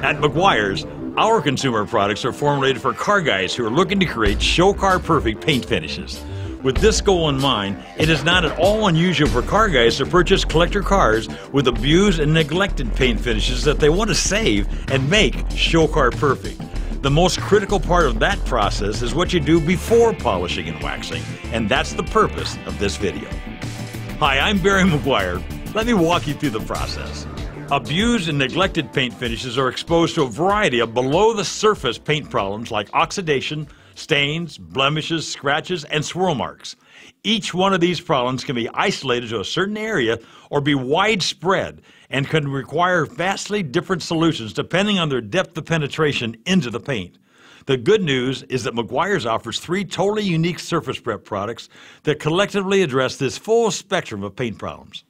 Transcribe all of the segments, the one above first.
At Meguiars, our consumer products are formulated for car guys who are looking to create show car perfect paint finishes. With this goal in mind, it is not at all unusual for car guys to purchase collector cars with abused and neglected paint finishes that they want to save and make show car perfect. The most critical part of that process is what you do before polishing and waxing, and that's the purpose of this video. Hi, I'm Barry Meguiar. Let me walk you through the process. Abused and neglected paint finishes are exposed to a variety of below-the-surface paint problems like oxidation, stains, blemishes, scratches, and swirl marks. Each one of these problems can be isolated to a certain area or be widespread and can require vastly different solutions depending on their depth of penetration into the paint. The good news is that Meguiars offers 3 totally unique surface prep products that collectively address this full spectrum of paint problems.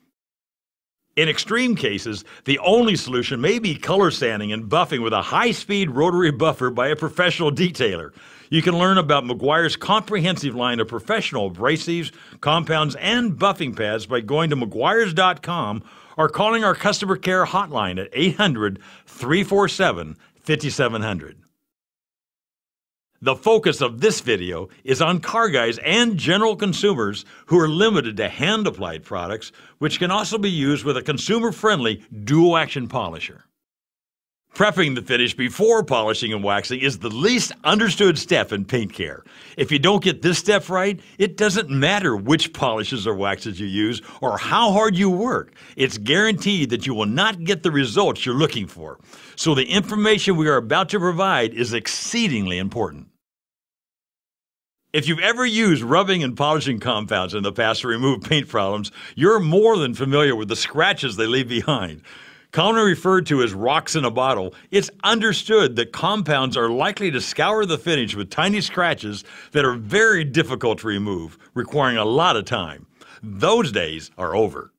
In extreme cases, the only solution may be color sanding and buffing with a high-speed rotary buffer by a professional detailer. You can learn about Meguiar's comprehensive line of professional abrasives, compounds, and buffing pads by going to Meguiars.com or calling our customer care hotline at 800-347-5700. The focus of this video is on car guys and general consumers who are limited to hand-applied products, which can also be used with a consumer-friendly dual-action polisher. Prepping the finish before polishing and waxing is the least understood step in paint care. If you don't get this step right, it doesn't matter which polishes or waxes you use or how hard you work. It's guaranteed that you will not get the results you're looking for. So the information we are about to provide is exceedingly important. If you've ever used rubbing and polishing compounds in the past to remove paint problems, you're more than familiar with the scratches they leave behind. Commonly referred to as rocks in a bottle, it's understood that compounds are likely to scour the finish with tiny scratches that are very difficult to remove, requiring a lot of time. Those days are over.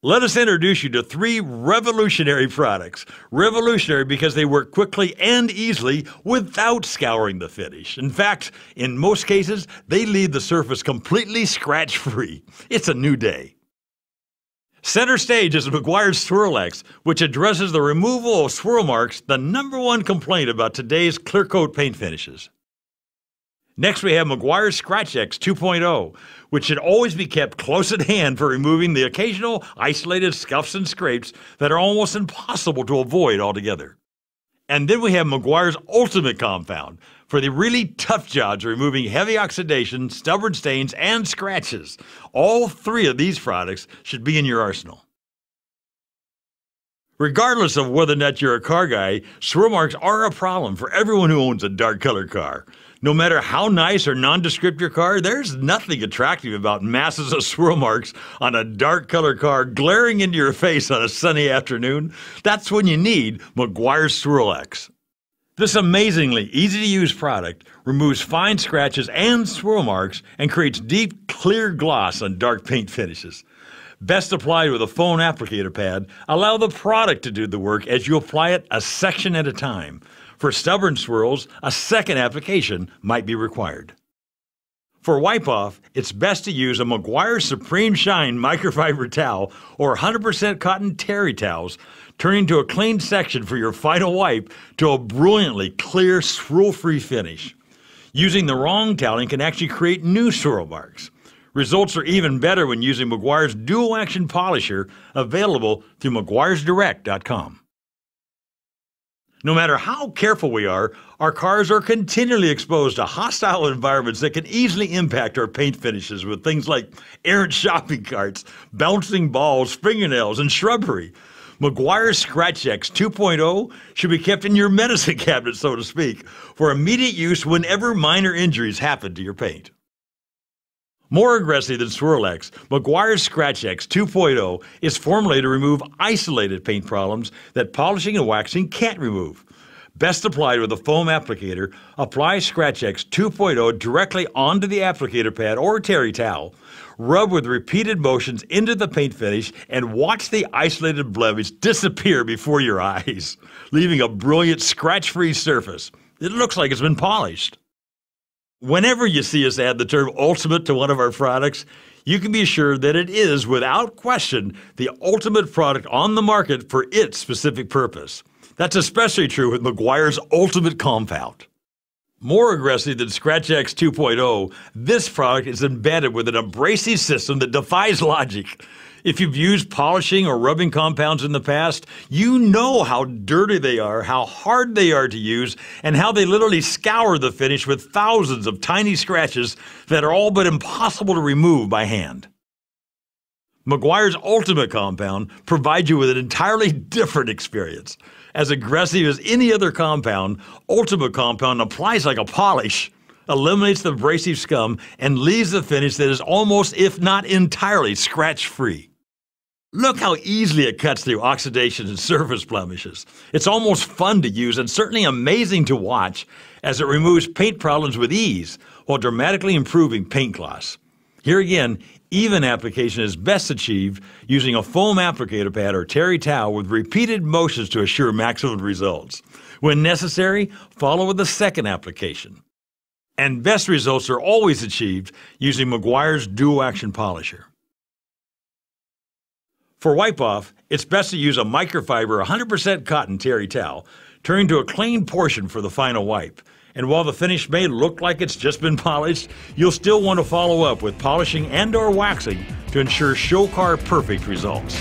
Let us introduce you to 3 revolutionary products. Revolutionary because they work quickly and easily without scouring the finish. In fact, in most cases, they leave the surface completely scratch-free. It's a new day. Center stage is Meguiar's SwirlX, which addresses the removal of swirl marks, the #1 complaint about today's clear coat paint finishes. Next, we have Meguiar's ScratchX 2.0, which should always be kept close at hand for removing the occasional isolated scuffs and scrapes that are almost impossible to avoid altogether. And then we have Meguiar's Ultimate Compound for the really tough jobs of removing heavy oxidation, stubborn stains, and scratches. All 3 of these products should be in your arsenal. Regardless of whether or not you're a car guy, swirl marks are a problem for everyone who owns a dark colored car. No matter how nice or nondescript your car, there's nothing attractive about masses of swirl marks on a dark colored car glaring into your face on a sunny afternoon. That's when you need Meguiar's SwirlX. This amazingly easy-to-use product removes fine scratches and swirl marks and creates deep, clear gloss on dark paint finishes. Best applied with a foam applicator pad. Allow the product to do the work as you apply it a section at a time. For stubborn swirls, a second application might be required. For wipe-off, it's best to use a Meguiar's Supreme Shine microfiber towel or 100% cotton terry towels, turning to a clean section for your final wipe to a brilliantly clear, swirl-free finish. Using the wrong toweling can actually create new swirl marks. Results are even better when using Meguiar's dual-action polisher, available through Meguiarsdirect.com. No matter how careful we are, our cars are continually exposed to hostile environments that can easily impact our paint finishes with things like errant shopping carts, bouncing balls, fingernails, and shrubbery. Meguiar's ScratchX 2.0 should be kept in your medicine cabinet, so to speak, for immediate use whenever minor injuries happen to your paint. More aggressive than SwirlX, Meguiar's ScratchX 2.0 is formulated to remove isolated paint problems that polishing and waxing can't remove. Best applied with a foam applicator, apply ScratchX 2.0 directly onto the applicator pad or terry towel. Rub with repeated motions into the paint finish and watch the isolated blemish disappear before your eyes, leaving a brilliant scratch-free surface. It looks like it's been polished. Whenever you see us add the term ultimate to one of our products, you can be assured that it is, without question, the ultimate product on the market for its specific purpose. That's especially true with Meguiar's Ultimate Compound. More aggressive than ScratchX 2.0, this product is embedded with an abrasive system that defies logic. If you've used polishing or rubbing compounds in the past, you know how dirty they are, how hard they are to use, and how they literally scour the finish with thousands of tiny scratches that are all but impossible to remove by hand. Meguiar's Ultimate Compound provides you with an entirely different experience. As aggressive as any other compound, Ultimate Compound applies like a polish, eliminates the abrasive scum, and leaves the finish that is almost, if not entirely, scratch-free. Look how easily it cuts through oxidation and surface blemishes. It's almost fun to use and certainly amazing to watch as it removes paint problems with ease while dramatically improving paint gloss. Here again, even application is best achieved using a foam applicator pad or terry towel with repeated motions to assure maximum results. When necessary, follow with a second application. And best results are always achieved using Meguiar's dual action polisher. For wipe-off, it's best to use a microfiber 100% cotton terry towel, turning to a clean portion for the final wipe. And while the finish may look like it's just been polished, you'll still want to follow up with polishing and/or waxing to ensure show car perfect results.